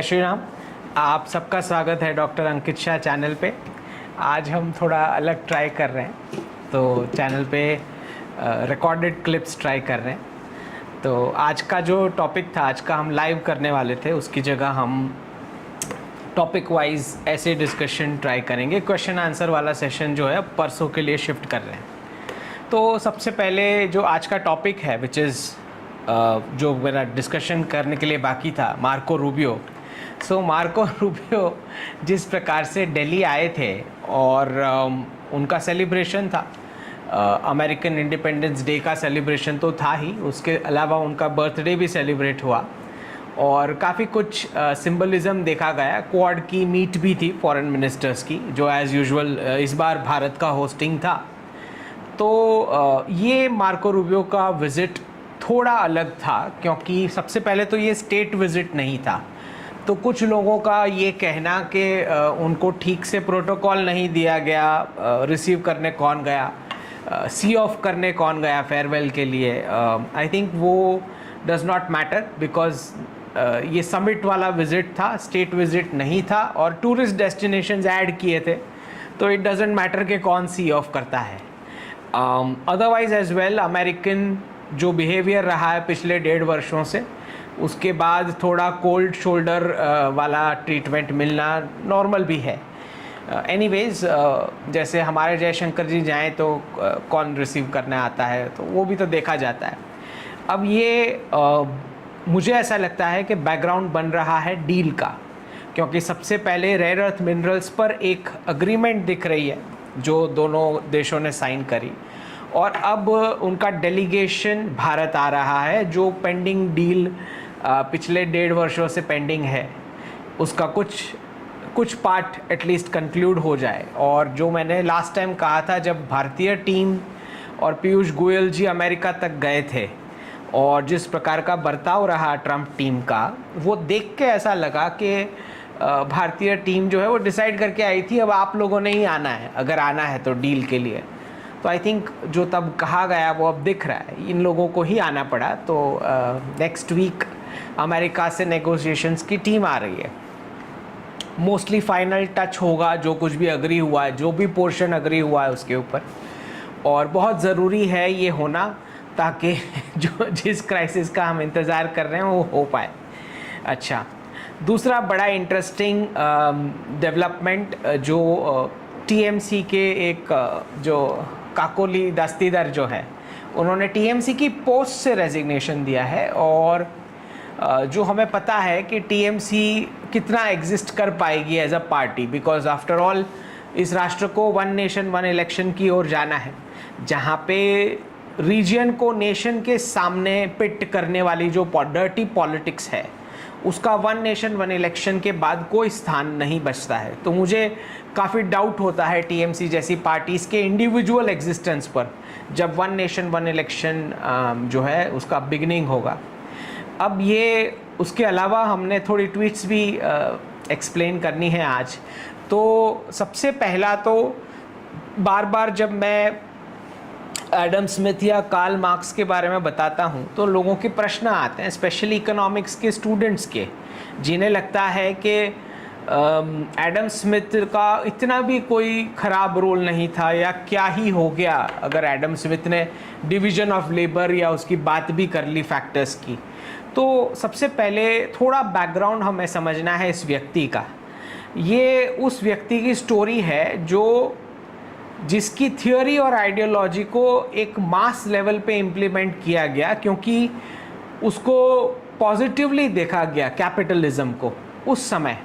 श्री राम। आप सबका स्वागत है डॉक्टर अंकित शाह चैनल पे। आज हम थोड़ा अलग ट्राई कर रहे हैं, तो चैनल पे रिकॉर्डेड क्लिप्स ट्राई कर रहे हैं। तो आज का जो टॉपिक था, आज का हम लाइव करने वाले थे, उसकी जगह हम टॉपिक वाइज ऐसे डिस्कशन ट्राई करेंगे। क्वेश्चन आंसर वाला सेशन जो है परसों के लिए शिफ्ट कर रहे हैं। तो सबसे पहले जो आज का टॉपिक है, विच इज़ जो मेरा डिस्कशन करने के लिए बाकी था, मार्को रूबियो। मार्को रूबियो जिस प्रकार से दिल्ली आए थे और उनका सेलिब्रेशन था, अमेरिकन इंडिपेंडेंस डे का सेलिब्रेशन तो था ही, उसके अलावा उनका बर्थडे भी सेलिब्रेट हुआ और काफ़ी कुछ सिंबलिज़म देखा गया। क्वाड की मीट भी थी फॉरेन मिनिस्टर्स की, जो एज़ यूजुअल इस बार भारत का होस्टिंग था। तो ये मार्को रूबियो का विज़िट थोड़ा अलग था, क्योंकि सबसे पहले तो ये स्टेट विज़िट नहीं था। तो कुछ लोगों का ये कहना कि उनको ठीक से प्रोटोकॉल नहीं दिया गया, रिसीव करने कौन गया, सी ऑफ करने कौन गया फेयरवेल के लिए, आई थिंक वो डज़ नॉट मैटर, बिकॉज ये समिट वाला विज़िट था, स्टेट विज़िट नहीं था, और टूरिस्ट डेस्टिनेशंस ऐड किए थे, तो इट डजेंट मैटर कि कौन सी ऑफ करता है। अदरवाइज़ एज वेल अमेरिकन जो बिहेवियर रहा है पिछले 1.5 वर्षों से, उसके बाद थोड़ा कोल्ड शोल्डर वाला ट्रीटमेंट मिलना नॉर्मल भी है। एनीवेज, जैसे हमारे जयशंकर जी जाएं तो कौन रिसीव करने आता है, तो वो भी तो देखा जाता है। अब ये मुझे ऐसा लगता है कि बैकग्राउंड बन रहा है डील का, क्योंकि सबसे पहले रेयर अर्थ मिनरल्स पर एक अग्रीमेंट दिख रही है जो दोनों देशों ने साइन करी, और अब उनका डेलीगेशन भारत आ रहा है। जो पेंडिंग डील पिछले 1.5 वर्षों से पेंडिंग है, उसका कुछ पार्ट एटलीस्ट कंक्लूड हो जाए। और जो मैंने लास्ट टाइम कहा था, जब भारतीय टीम और पीयूष गोयल जी अमेरिका तक गए थे और जिस प्रकार का बर्ताव रहा ट्रंप टीम का, वो देख के ऐसा लगा कि भारतीय टीम जो है वो डिसाइड करके आई थी अब आप लोगों ने ही आना है, अगर आना है तो डील के लिए। तो आई थिंक जो तब कहा गया वो अब दिख रहा है, इन लोगों को ही आना पड़ा। तो नेक्स्ट वीक अमेरिका से नेगोशिएशंस की टीम आ रही है। मोस्टली फाइनल टच होगा, जो कुछ भी अग्री हुआ है, जो भी पोर्शन अग्री हुआ है उसके ऊपर, और बहुत ज़रूरी है ये होना, ताकि जो जिस क्राइसिस का हम इंतज़ार कर रहे हैं वो हो पाए। अच्छा, दूसरा बड़ा इंटरेस्टिंग डेवलपमेंट जो टीएमसी के एक जो काकोली दस्तीदार जो है, उन्होंने टीएमसी की पोस्ट से रेजिग्नेशन दिया है। और जो हमें पता है कि टीएमसी कितना एग्जिस्ट कर पाएगी as a party, because after all इस राष्ट्र को वन नेशन वन इलेक्शन की ओर जाना है, जहाँ पे रीजन को नेशन के सामने पिट करने वाली जो डर्टी पॉलिटिक्स है, उसका वन नेशन वन इलेक्शन के बाद कोई स्थान नहीं बचता है। तो मुझे काफ़ी डाउट होता है टीएमसी जैसी पार्टीज़ के इंडिविजुअल एग्जिस्टेंस पर, जब वन नेशन वन इलेक्शन जो है उसका बिगनिंग होगा। अब ये उसके अलावा हमने थोड़ी ट्वीट्स भी एक्सप्लेन करनी है आज। तो सबसे पहला तो बार बार जब मैं एडम स्मिथ या कार्ल मार्क्स के बारे में बताता हूँ, तो लोगों के प्रश्न आते हैं, स्पेशली इकोनॉमिक्स के स्टूडेंट्स के, जिन्हें लगता है कि एडम स्मिथ का इतना भी कोई ख़राब रोल नहीं था, या क्या ही हो गया अगर एडम स्मिथ ने डिवीज़न ऑफ लेबर या उसकी बात भी कर ली फैक्टर्स की। तो सबसे पहले थोड़ा बैकग्राउंड हमें समझना है इस व्यक्ति का। ये उस व्यक्ति की स्टोरी है जो जिसकी थियोरी और आइडियोलॉजी को एक मास लेवल पे इम्प्लीमेंट किया गया, क्योंकि उसको पॉजिटिवली देखा गया कैपिटलिज्म को उस समय,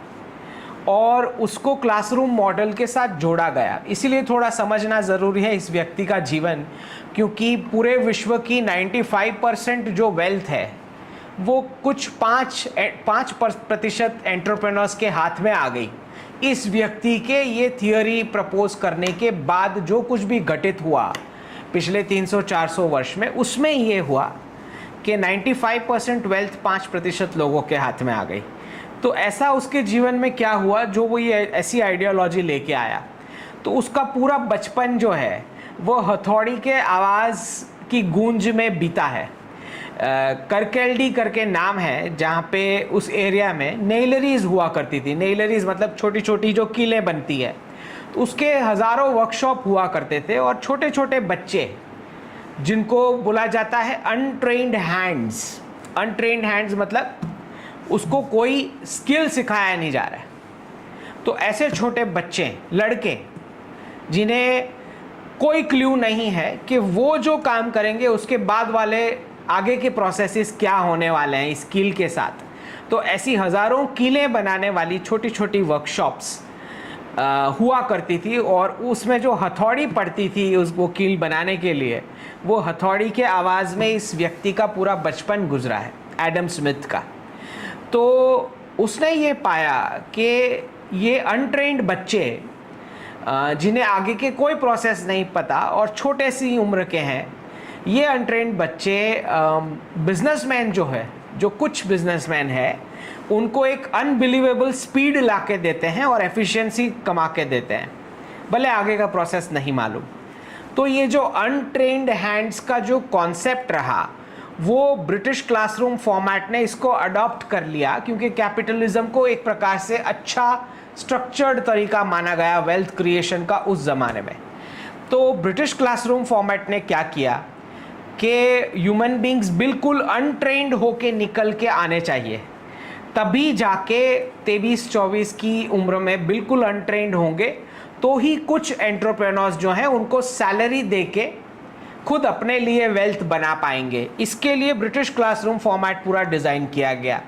और उसको क्लासरूम मॉडल के साथ जोड़ा गया। इसीलिए थोड़ा समझना ज़रूरी है इस व्यक्ति का जीवन, क्योंकि पूरे विश्व की 95% जो वेल्थ है वो कुछ 5% एंटरप्रेन्योर्स के हाथ में आ गई। इस व्यक्ति के ये थियोरी प्रपोज करने के बाद जो कुछ भी घटित हुआ पिछले 300-400 वर्ष में, उसमें ये हुआ कि 95% वेल्थ 5% लोगों के हाथ में आ गई। तो ऐसा उसके जीवन में क्या हुआ जो वो ये ऐसी आइडियोलॉजी लेके आया। तो उसका पूरा बचपन जो है वो हथौड़ी के आवाज़ की गूंज में बीता है। करकेल्डी करके नाम है, जहाँ पे उस एरिया में नेलरीज हुआ करती थी। नेलरीज मतलब छोटी छोटी जो कीलें बनती है, तो उसके हज़ारों वर्कशॉप हुआ करते थे। और छोटे छोटे बच्चे जिनको बोला जाता है अनट्रेन्ड हैंड्स, अनट्रेन्ड हैंड्स मतलब उसको कोई स्किल सिखाया नहीं जा रहा है, तो ऐसे छोटे बच्चे, लड़के जिन्हें कोई क्ल्यू नहीं है कि वो जो काम करेंगे उसके बाद वाले आगे के प्रोसेसेस क्या होने वाले हैं इस कील के साथ, तो ऐसी हज़ारों कीलें बनाने वाली छोटी छोटी वर्कशॉप्स हुआ करती थी। और उसमें जो हथौड़ी पड़ती थी उसको कील बनाने के लिए, वो हथौड़ी के आवाज़ में इस व्यक्ति का पूरा बचपन गुजरा है, एडम स्मिथ का। तो उसने ये पाया कि ये अनट्रेन्ड बच्चे जिन्हें आगे के कोई प्रोसेस नहीं पता और छोटे सी उम्र के हैं, ये अनट्रेन्ड बच्चे बिजनेसमैन जो है, जो कुछ बिजनेसमैन है, उनको एक अनबिलीवेबल स्पीड ला के देते हैं और एफिशिएंसी कमा के देते हैं, भले आगे का प्रोसेस नहीं मालूम। तो ये जो अनट्रेन्ड हैंड्स का जो कॉन्सेप्ट रहा, वो ब्रिटिश क्लासरूम फॉर्मेट ने इसको अडॉप्ट कर लिया, क्योंकि कैपिटलिज्म को एक प्रकार से अच्छा स्ट्रक्चर्ड तरीका माना गया वेल्थ क्रिएशन का उस ज़माने में। तो ब्रिटिश क्लासरूम फॉर्मेट ने क्या किया कि ह्यूमन बींग्स बिल्कुल अनट्रेन्ड होके निकल के आने चाहिए, तभी जाके 23-24 की उम्र में बिल्कुल अनट्रेन्ड होंगे, तो ही कुछ एंटरप्रेन्योर्स जो हैं उनको सैलरी दे के खुद अपने लिए वेल्थ बना पाएंगे। इसके लिए ब्रिटिश क्लासरूम फॉर्मेट पूरा डिज़ाइन किया गया।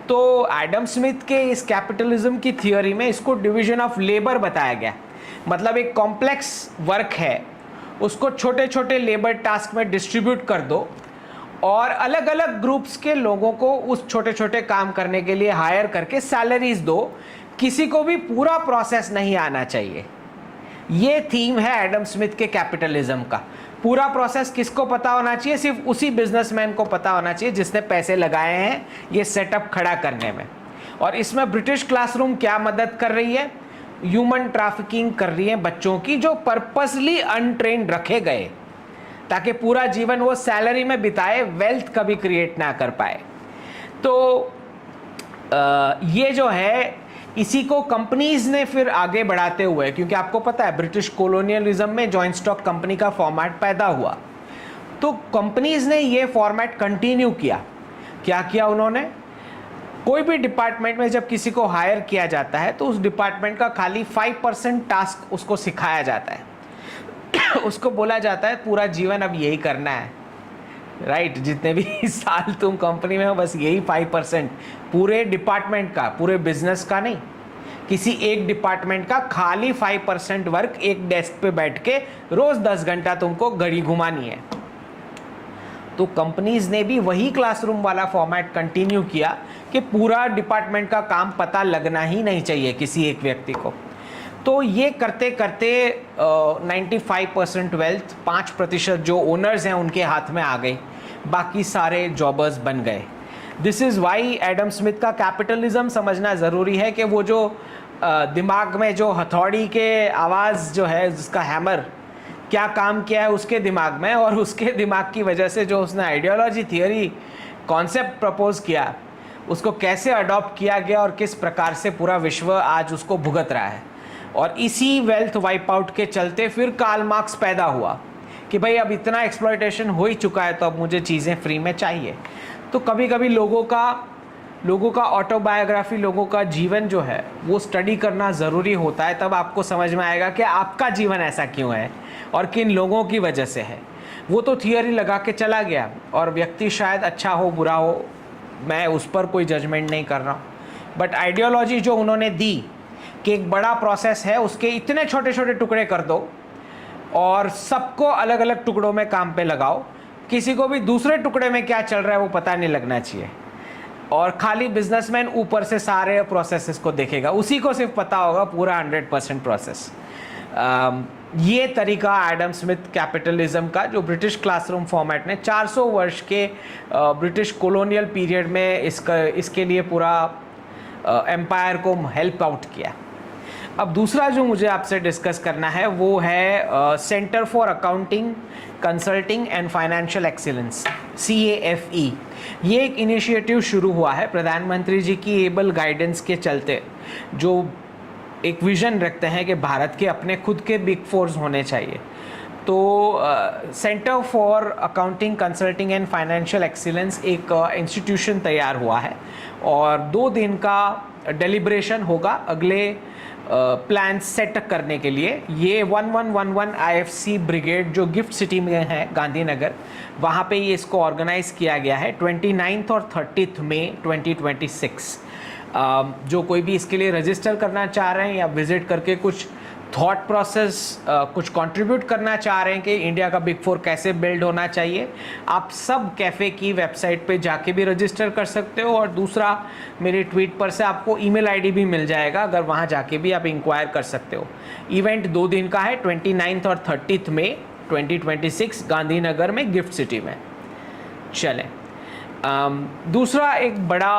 तो एडम स्मिथ के इस कैपिटलिज्म की थियोरी में इसको डिवीजन ऑफ लेबर बताया गया, मतलब एक कॉम्प्लेक्स वर्क है, उसको छोटे छोटे लेबर टास्क में डिस्ट्रीब्यूट कर दो और अलग अलग ग्रुप्स के लोगों को उस छोटे छोटे काम करने के लिए हायर करके सैलरीज दो, किसी को भी पूरा प्रोसेस नहीं आना चाहिए। ये थीम है एडम स्मिथ के कैपिटलिज्म का। पूरा प्रोसेस किसको पता होना चाहिए? सिर्फ उसी बिजनेसमैन को पता होना चाहिए जिसने पैसे लगाए हैं ये सेटअप खड़ा करने में। और इसमें ब्रिटिश क्लासरूम क्या मदद कर रही है? ह्यूमन ट्रैफिकिंग कर रही है बच्चों की, जो पर्पसली अनट्रेन्ड रखे गए ताकि पूरा जीवन वो सैलरी में बिताए, वेल्थ कभी क्रिएट ना कर पाए। तो ये जो है, इसी को कंपनीज ने फिर आगे बढ़ाते हुए, क्योंकि आपको पता है ब्रिटिश कॉलोनियलिज्म में जॉइंट स्टॉक कंपनी का फॉर्मेट पैदा हुआ, तो कंपनीज ने ये फॉर्मेट कंटिन्यू किया। क्या किया उन्होंने? कोई भी डिपार्टमेंट में जब किसी को हायर किया जाता है तो उस डिपार्टमेंट का खाली 5% टास्क उसको सिखाया जाता है उसको बोला जाता है पूरा जीवन अब यही करना है, राइट? जितने भी साल तुम कंपनी में हो बस यही 5%, पूरे डिपार्टमेंट का, पूरे बिजनेस का नहीं, किसी एक डिपार्टमेंट का खाली 5% वर्क एक डेस्क पे बैठ के रोज 10 घंटा तुमको घड़ी घुमानी है। तो कंपनीज ने भी वही क्लासरूम वाला फॉर्मेट कंटिन्यू किया कि पूरा डिपार्टमेंट का काम पता लगना ही नहीं चाहिए किसी एक व्यक्ति को। तो ये करते करते 95% वेल्थ, 5% जो ओनर्स हैं उनके हाथ में आ गई, बाकी सारे जॉबर्स बन गए। This is why Adam Smith का कैपिटलिज्म समझना ज़रूरी है कि वो जो दिमाग में जो हथौड़ी के आवाज़ जो है, जिसका हैमर क्या काम किया है उसके दिमाग में, और उसके दिमाग की वजह से जो उसने आइडियोलॉजी, थियोरी, कॉन्सेप्ट प्रपोज किया, उसको कैसे अडॉप्ट किया गया और किस प्रकार से पूरा विश्व आज उसको भुगत रहा है। और इसी वेल्थ वाइप आउट के चलते फिर कार्ल मार्क्स पैदा हुआ कि भाई अब इतना एक्सप्लॉयटेशन हो ही चुका है, तो अब मुझे चीज़ें फ्री में चाहिए। तो कभी कभी लोगों का ऑटोबायोग्राफी, लोगों का जीवन जो है वो स्टडी करना ज़रूरी होता है, तब आपको समझ में आएगा कि आपका जीवन ऐसा क्यों है और किन लोगों की वजह से है। वो तो थियोरी लगा के चला गया, और व्यक्ति शायद अच्छा हो बुरा हो, मैं उस पर कोई जजमेंट नहीं कर रहा हूँ, बट आइडियोलॉजी जो उन्होंने दी कि एक बड़ा प्रोसेस है, उसके इतने छोटे छोटे टुकड़े कर दो और सबको अलग अलग टुकड़ों में काम पे लगाओ, किसी को भी दूसरे टुकड़े में क्या चल रहा है वो पता नहीं लगना चाहिए, और खाली बिजनेसमैन ऊपर से सारे प्रोसेसेस को देखेगा, उसी को सिर्फ पता होगा पूरा 100% प्रोसेस। ये तरीका एडम स्मिथ कैपिटलिज्म का, जो ब्रिटिश क्लासरूम फॉर्मेट ने 400 वर्ष के ब्रिटिश कॉलोनियल पीरियड में इसके लिए पूरा एम्पायर को हेल्प आउट किया। अब दूसरा जो मुझे आपसे डिस्कस करना है वो है centre for accounting consulting and financial excellence, CAFE। ये एक इनिशिएटिव शुरू हुआ है प्रधानमंत्री जी की एबल गाइडेंस के चलते, जो एक विजन रखते हैं कि भारत के अपने खुद के बिग फोर्स होने चाहिए। तो centre for accounting consulting and financial excellence एक इंस्टीट्यूशन तैयार हुआ है और 2 दिन का डेलिब्रेशन होगा अगले प्लान सेट करने के लिए। ये 1111 IFC ब्रिगेड जो गिफ्ट सिटी में है गांधीनगर, वहाँ पे ये इसको ऑर्गेनाइज किया गया है 29 और 30 मई 2026। जो कोई भी इसके लिए रजिस्टर करना चाह रहे हैं या विजिट करके कुछ थॉट प्रोसेस कुछ कंट्रीब्यूट करना चाह रहे हैं कि इंडिया का बिग फोर कैसे बिल्ड होना चाहिए, आप सब कैफ़े की वेबसाइट पे जाके भी रजिस्टर कर सकते हो। और दूसरा, मेरे ट्वीट पर से आपको ईमेल आईडी भी मिल जाएगा, अगर वहाँ जाके भी आप इंक्वायर कर सकते हो। इवेंट 2 दिन का है, 29 और 30 मई 2026 गांधीनगर में गिफ्ट सिटी में। चलें, दूसरा एक बड़ा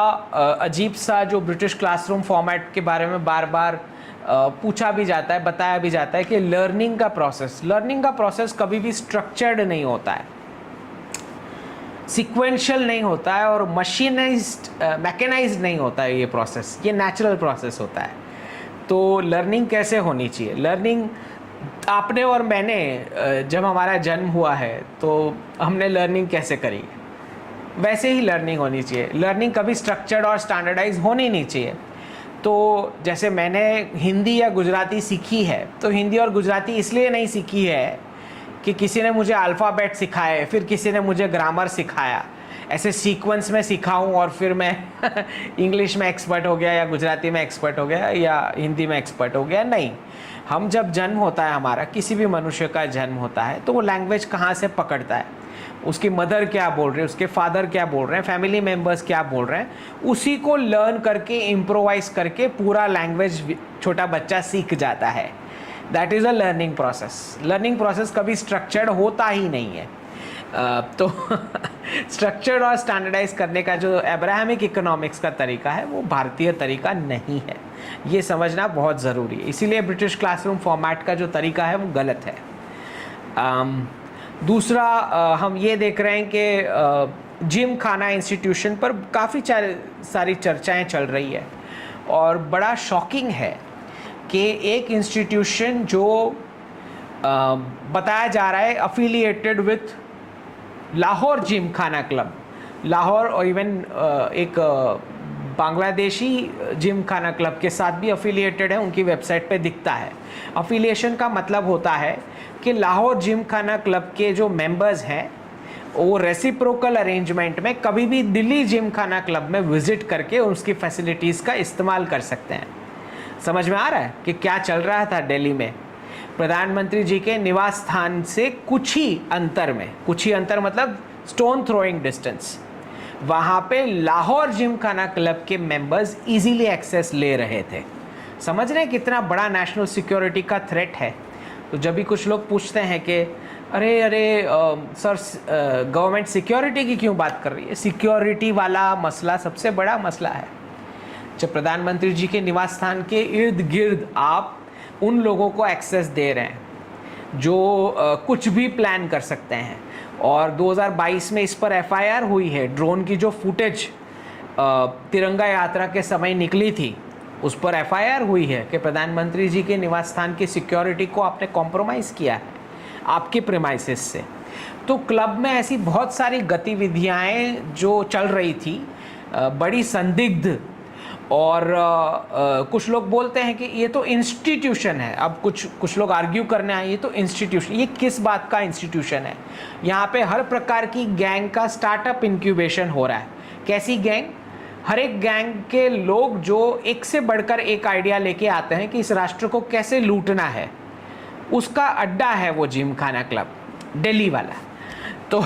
अजीब सा जो ब्रिटिश क्लासरूम फॉर्मेट के बारे में बार बार पूछा भी जाता है, बताया भी जाता है कि लर्निंग का प्रोसेस कभी भी स्ट्रक्चर्ड नहीं होता है, सीक्वेंशियल नहीं होता है और मशीनाइज्ड मैकेनाइज्ड नहीं होता है। ये प्रोसेस, ये नेचुरल प्रोसेस होता है। तो लर्निंग कैसे होनी चाहिए? लर्निंग आपने और मैंने जब हमारा जन्म हुआ है तो हमने लर्निंग कैसे करी, वैसे ही लर्निंग होनी चाहिए। लर्निंग कभी स्ट्रक्चर्ड और स्टैंडर्डाइज होनी नहीं चाहिए। तो जैसे मैंने हिंदी या गुजराती सीखी है, तो हिंदी और गुजराती इसलिए नहीं सीखी है कि किसी ने मुझे अल्फ़ाबेट सिखाए, फिर किसी ने मुझे ग्रामर सिखाया, ऐसे सीक्वेंस में सिखाऊं और फिर मैं इंग्लिश में एक्सपर्ट हो गया या गुजराती में एक्सपर्ट हो गया या हिंदी में एक्सपर्ट हो गया। नहीं, हम जब जन्म होता है, हमारा किसी भी मनुष्य का जन्म होता है, तो वो लैंग्वेज कहाँ से पकड़ता है, उसकी मदर क्या बोल रहे हैं, उसके फादर क्या बोल रहे हैं, फैमिली मेम्बर्स क्या बोल रहे हैं, उसी को लर्न करके इम्प्रोवाइज करके पूरा लैंग्वेज छोटा बच्चा सीख जाता है। That is a learning process. Learning process कभी स्ट्रक्चर्ड होता ही नहीं है। तो स्ट्रक्चर्ड और स्टैंडर्डाइज करने का जो अब्राहमिक इकोनॉमिक्स का तरीका है, वो भारतीय तरीका नहीं है। ये समझना बहुत ज़रूरी है। इसीलिए ब्रिटिश क्लासरूम फॉर्मेट का जो तरीका है वो गलत है। दूसरा, हम ये देख रहे हैं कि जिम खाना इंस्टीट्यूशन पर काफ़ी सारी चर्चाएं चल रही है और बड़ा शॉकिंग है कि एक इंस्टीट्यूशन जो बताया जा रहा है अफिलिएटेड विथ लाहौर जिम खाना क्लब, लाहौर और इवन एक बांग्लादेशी जिम खाना क्लब के साथ भी अफिलिएटेड है, उनकी वेबसाइट पे दिखता है। अफिलिएशन का मतलब होता है कि लाहौर जिम खाना क्लब के जो मेंबर्स हैं वो रेसिप्रोकल अरेंजमेंट में कभी भी दिल्ली जिम खाना क्लब में विजिट करके उसकी फैसिलिटीज़ का इस्तेमाल कर सकते हैं। समझ में आ रहा है कि क्या चल रहा था दिल्ली में? प्रधानमंत्री जी के निवास स्थान से कुछ ही अंतर मतलब स्टोन थ्रोइंग डिस्टेंस, वहाँ पे लाहौर जिम खाना क्लब के मेंबर्स इजीली एक्सेस ले रहे थे। समझ रहे हैं कितना बड़ा नेशनल सिक्योरिटी का थ्रेट है? तो जब भी कुछ लोग पूछते हैं कि अरे सर गवर्नमेंट सिक्योरिटी की क्यों बात कर रही है, सिक्योरिटी वाला मसला सबसे बड़ा मसला है। जब प्रधानमंत्री जी के निवास स्थान के इर्द गिर्द आप उन लोगों को एक्सेस दे रहे हैं जो कुछ भी प्लान कर सकते हैं, और 2022 में इस पर FIR हुई है। ड्रोन की जो फुटेज तिरंगा यात्रा के समय निकली थी, उस पर FIR हुई है कि प्रधानमंत्री जी के निवास स्थान की सिक्योरिटी को आपने कॉम्प्रोमाइज़ किया है आपके प्रेमाइसेस से। तो क्लब में ऐसी बहुत सारी गतिविधियाँ जो चल रही थी, बड़ी संदिग्ध, और कुछ लोग बोलते हैं कि ये तो इंस्टीट्यूशन है। अब कुछ लोग आर्ग्यू करने आए, ये तो इंस्टीट्यूशन, ये किस बात का इंस्टीट्यूशन है? यहाँ पे हर प्रकार की गैंग का स्टार्टअप इंक्यूबेशन हो रहा है। कैसी गैंग? हर एक गैंग के लोग जो एक से बढ़कर एक आइडिया लेके आते हैं कि इस राष्ट्र को कैसे लूटना है, उसका अड्डा है वो जिम खाना क्लब, दिल्ली वाला। तो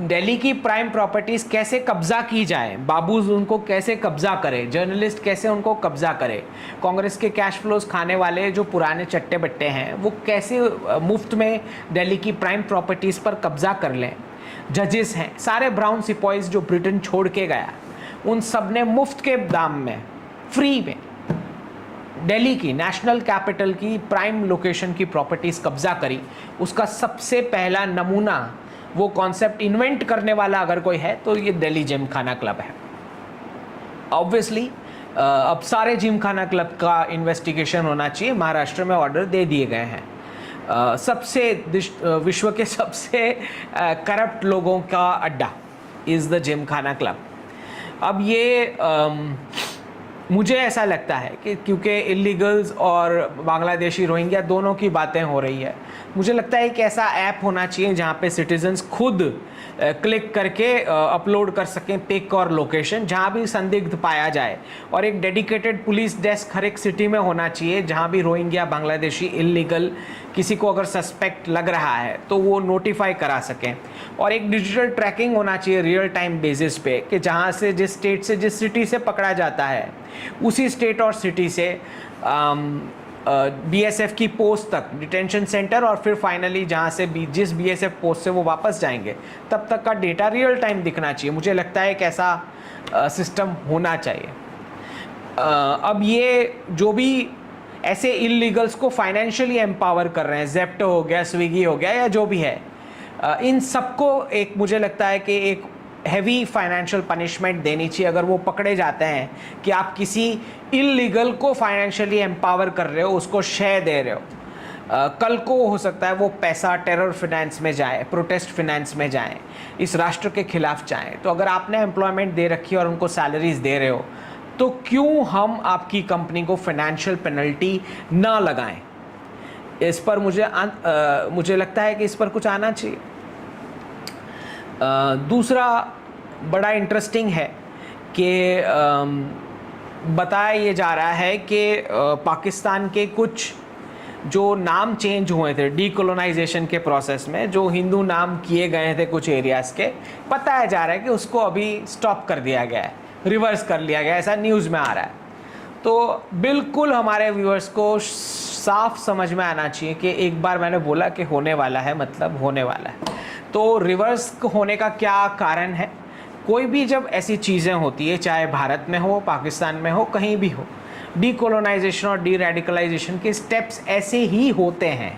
दिल्ली की प्राइम प्रॉपर्टीज़ कैसे कब्ज़ा की जाए, बाबूज उनको कैसे कब्ज़ा करे, जर्नलिस्ट कैसे उनको कब्ज़ा करे, कांग्रेस के कैश फ्लोज खाने वाले जो पुराने चट्टे बट्टे हैं वो कैसे मुफ्त में दिल्ली की प्राइम प्रॉपर्टीज़ पर कब्ज़ा कर लें। जजेस हैं, सारे ब्राउन सिपॉइज जो ब्रिटेन छोड़ के गया, उन सब ने मुफ्त के दाम में, फ्री में दिल्ली की नेशनल कैपिटल की प्राइम लोकेशन की प्रॉपर्टीज़ कब्जा करी, उसका सबसे पहला नमूना, वो कॉन्सेप्ट इन्वेंट करने वाला अगर कोई है तो ये दिल्ली जिमखाना क्लब है। ऑब्वियसली अब सारे जिमखाना क्लब का इन्वेस्टिगेशन होना चाहिए। महाराष्ट्र में ऑर्डर दे दिए गए हैं। विश्व के सबसे करप्ट लोगों का अड्डा इज़ द जिमखाना क्लब। अब ये मुझे ऐसा लगता है कि क्योंकि इलीगल्स और बांग्लादेशी रोहिंग्या दोनों की बातें हो रही है, मुझे लगता है एक ऐसा ऐप होना चाहिए जहाँ पे सिटीजन्स खुद क्लिक करके अपलोड कर सकें पिक और लोकेशन जहाँ भी संदिग्ध पाया जाए, और एक डेडिकेटेड पुलिस डेस्क हर एक सिटी में होना चाहिए जहाँ भी रोहिंग्या, बांग्लादेशी, इलीगल किसी को अगर सस्पेक्ट लग रहा है तो वो नोटिफाई करा सकें। और एक डिजिटल ट्रैकिंग होना चाहिए रियल टाइम बेसिस पे कि जहाँ से, जिस स्टेट से, जिस सिटी से पकड़ा जाता है उसी स्टेट और सिटी से बीएसएफ की पोस्ट तक, डिटेंशन सेंटर, और फिर फाइनली जहाँ से जिस बीएसएफ पोस्ट से वो वापस जाएंगे तब तक का डेटा रियल टाइम दिखना चाहिए। मुझे लगता है एक ऐसा सिस्टम होना चाहिए। अब ये जो भी ऐसे इलीगल्स को फाइनेंशियली एम्पावर कर रहे हैं, जेप्टो हो गया, स्विगी हो गया, या जो भी है, इन सबको एक, मुझे लगता है कि एक हैवी फाइनेंशियल पनिशमेंट देनी चाहिए अगर वो पकड़े जाते हैं कि आप किसी इलीगल को फाइनेंशियली एम्पावर कर रहे हो, उसको शेयर दे रहे हो। कल को हो सकता है वो पैसा टेरर फिनेंस में जाए, प्रोटेस्ट फिनेंस में जाए, इस राष्ट्र के खिलाफ जाए। तो अगर आपने एम्प्लॉयमेंट दे रखी है और उनको सैलरीज दे रहे हो तो क्यों हम आपकी कंपनी को फाइनेंशियल पेनल्टी ना लगाएं? इस पर मुझे लगता है कि इस पर कुछ आना चाहिए। दूसरा बड़ा इंटरेस्टिंग है कि बताया ये जा रहा है कि पाकिस्तान के कुछ जो नाम चेंज हुए थे डीकोलोनाइजेशन के प्रोसेस में, जो हिंदू नाम किए गए थे कुछ एरियाज़ के, बताया जा रहा है कि उसको अभी स्टॉप कर दिया गया है, रिवर्स कर लिया गया, ऐसा न्यूज़ में आ रहा है। तो बिल्कुल हमारे व्यूअर्स को साफ समझ में आना चाहिए कि एक बार मैंने बोला कि होने वाला है, मतलब होने वाला है। तो रिवर्स होने का क्या कारण है? कोई भी जब ऐसी चीज़ें होती है, चाहे भारत में हो, पाकिस्तान में हो, कहीं भी हो, डीकोलोनाइजेशन और डी रेडिकलाइजेशन के स्टेप्स ऐसे ही होते हैं।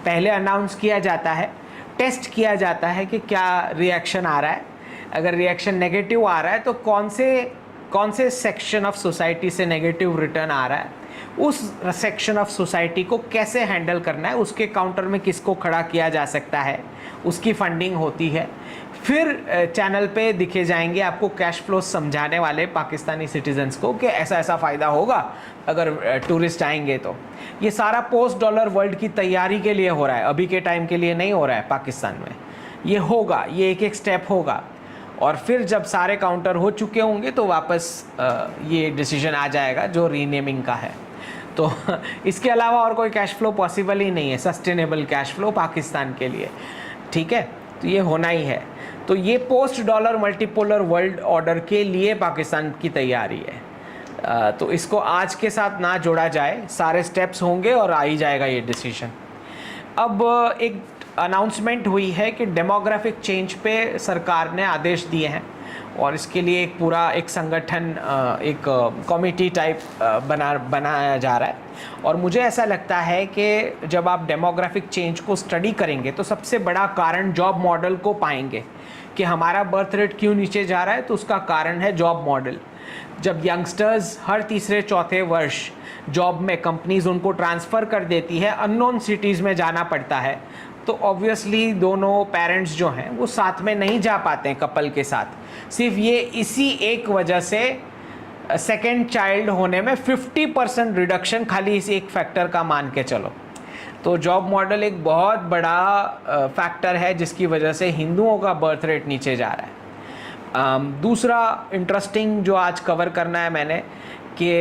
पहले अनाउंस किया जाता है, टेस्ट किया जाता है कि क्या रिएक्शन आ रहा है। अगर रिएक्शन नेगेटिव आ रहा है तो कौन से सेक्शन ऑफ सोसाइटी से नेगेटिव रिटर्न आ रहा है, उस सेक्शन ऑफ सोसाइटी को कैसे हैंडल करना है, उसके काउंटर में किसको खड़ा किया जा सकता है, उसकी फंडिंग होती है। फिर चैनल पे दिखे जाएंगे आपको कैश फ्लो समझाने वाले पाकिस्तानी सिटीजन्स को कि ऐसा ऐसा फ़ायदा होगा अगर टूरिस्ट आएंगे। तो ये सारा पोस्ट डॉलर वर्ल्ड की तैयारी के लिए हो रहा है, अभी के टाइम के लिए नहीं हो रहा है पाकिस्तान में। ये होगा, ये एक एक स्टेप होगा, और फिर जब सारे काउंटर हो चुके होंगे तो वापस ये डिसीजन आ जाएगा जो रीनेमिंग का है। तो इसके अलावा और कोई कैश फ्लो पॉसिबल ही नहीं है, सस्टेनेबल कैश फ्लो पाकिस्तान के लिए। ठीक है, तो ये होना ही है। तो ये post dollar multipolar world order के लिए पाकिस्तान की तैयारी है। तो इसको आज के साथ ना जोड़ा जाए, सारे स्टेप्स होंगे और आ ही जाएगा ये डिसीजन। अब एक अनाउंसमेंट हुई है कि डेमोग्राफिक चेंज पे सरकार ने आदेश दिए हैं, और इसके लिए एक पूरा एक संगठन, एक कमिटी टाइप बनाया जा रहा है। और मुझे ऐसा लगता है कि जब आप डेमोग्राफिक चेंज को स्टडी करेंगे तो सबसे बड़ा कारण जॉब मॉडल को पाएंगे कि हमारा बर्थ रेट क्यों नीचे जा रहा है। तो उसका कारण है जॉब मॉडल। जब यंगस्टर्स हर तीसरे चौथे वर्ष जॉब में कंपनीज उनको ट्रांसफ़र कर देती है, अननोन सिटीज़ में जाना पड़ता है, तो ऑब्वियसली दोनों पेरेंट्स जो हैं वो साथ में नहीं जा पाते हैं कपल के साथ। सिर्फ ये इसी एक वजह से सेकेंड चाइल्ड होने में 50% रिडक्शन खाली इस एक फैक्टर का मान के चलो। तो जॉब मॉडल एक बहुत बड़ा फैक्टर है जिसकी वजह से हिंदुओं का बर्थ रेट नीचे जा रहा है। दूसरा इंटरेस्टिंग जो आज कवर करना है मैंने कि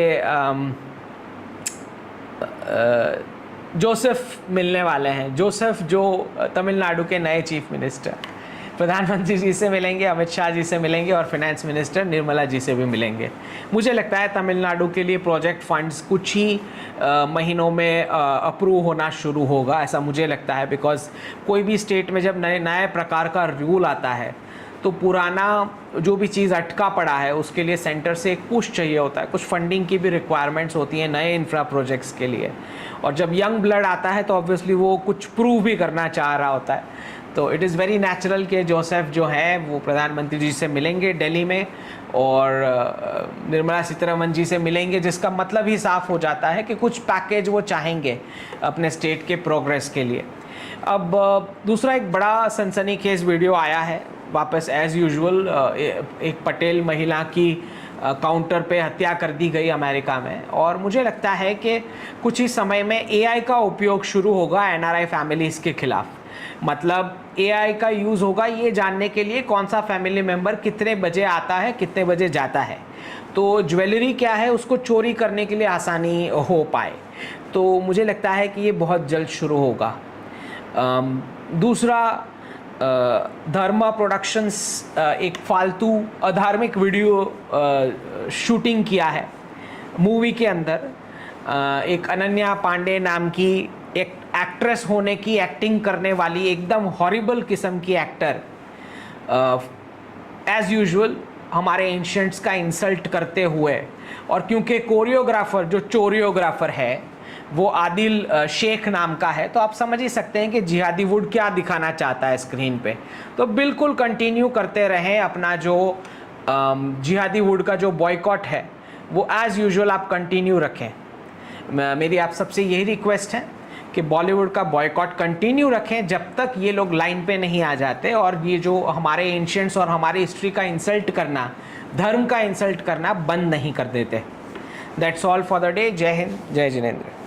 जोसेफ मिलने वाले हैं। जोसेफ जो तमिलनाडु के नए चीफ मिनिस्टर, प्रधानमंत्री जी से मिलेंगे, अमित शाह जी से मिलेंगे और फाइनेंस मिनिस्टर निर्मला जी से भी मिलेंगे। मुझे लगता है तमिलनाडु के लिए प्रोजेक्ट फंड्स कुछ ही महीनों में अप्रूव होना शुरू होगा, ऐसा मुझे लगता है। बिकॉज कोई भी स्टेट में जब नए प्रकार का रूल आता है तो पुराना जो भी चीज़ अटका पड़ा है उसके लिए सेंटर से एक पुश चाहिए होता है, कुछ फंडिंग की भी रिक्वायरमेंट्स होती हैं नए इंफ्रा प्रोजेक्ट्स के लिए। और जब यंग ब्लड आता है तो ऑब्वियसली वो कुछ प्रूव भी करना चाह रहा होता है। तो इट इज़ वेरी नेचुरल कि जोसेफ जो है वो प्रधानमंत्री जी से मिलेंगे दिल्ली में और निर्मला सीतारमण जी से मिलेंगे, जिसका मतलब ही साफ हो जाता है कि कुछ पैकेज वो चाहेंगे अपने स्टेट के प्रोग्रेस के लिए। अब दूसरा एक बड़ा सनसनीखेज वीडियो आया है वापस एज़ यूजुअल, एक पटेल महिला की काउंटर पे हत्या कर दी गई अमेरिका में, और मुझे लगता है कि कुछ ही समय में एआई का उपयोग शुरू होगा एनआरआई फैमिलीज़ के खिलाफ। मतलब एआई का यूज़ होगा ये जानने के लिए कौन सा फैमिली मेम्बर कितने बजे आता है, कितने बजे जाता है, तो ज्वेलरी क्या है उसको चोरी करने के लिए आसानी हो पाए। तो मुझे लगता है कि ये बहुत जल्द शुरू होगा। दूसरा, धर्मा प्रोडक्शंस एक फालतू अधार्मिक वीडियो शूटिंग किया है मूवी के अंदर। एक अनन्या पांडे नाम की एक एक्ट्रेस होने की एक्टिंग करने वाली एकदम हॉरिबल किस्म की एक्टर एज़ यूजुअल हमारे एंशिएंट्स का इंसल्ट करते हुए, और क्योंकि कोरियोग्राफर जो चोरियोग्राफर है वो आदिल शेख नाम का है, तो आप समझ ही सकते हैं कि जिहादी वुड क्या दिखाना चाहता है स्क्रीन पे। तो बिल्कुल कंटिन्यू करते रहें अपना जो जिहादी वुड का जो बॉयकॉट है वो एज़ यूजुअल आप कंटिन्यू रखें। मेरी आप सबसे यही रिक्वेस्ट है कि बॉलीवुड का बॉयकॉट कंटिन्यू रखें जब तक ये लोग लाइन पे नहीं आ जाते और ये जो हमारे एंशिएंट्स और हमारी हिस्ट्री का इंसल्ट करना, धर्म का इंसल्ट करना बंद नहीं कर देते। That's all for the day. जय हिंद, जय जिनेंद्र।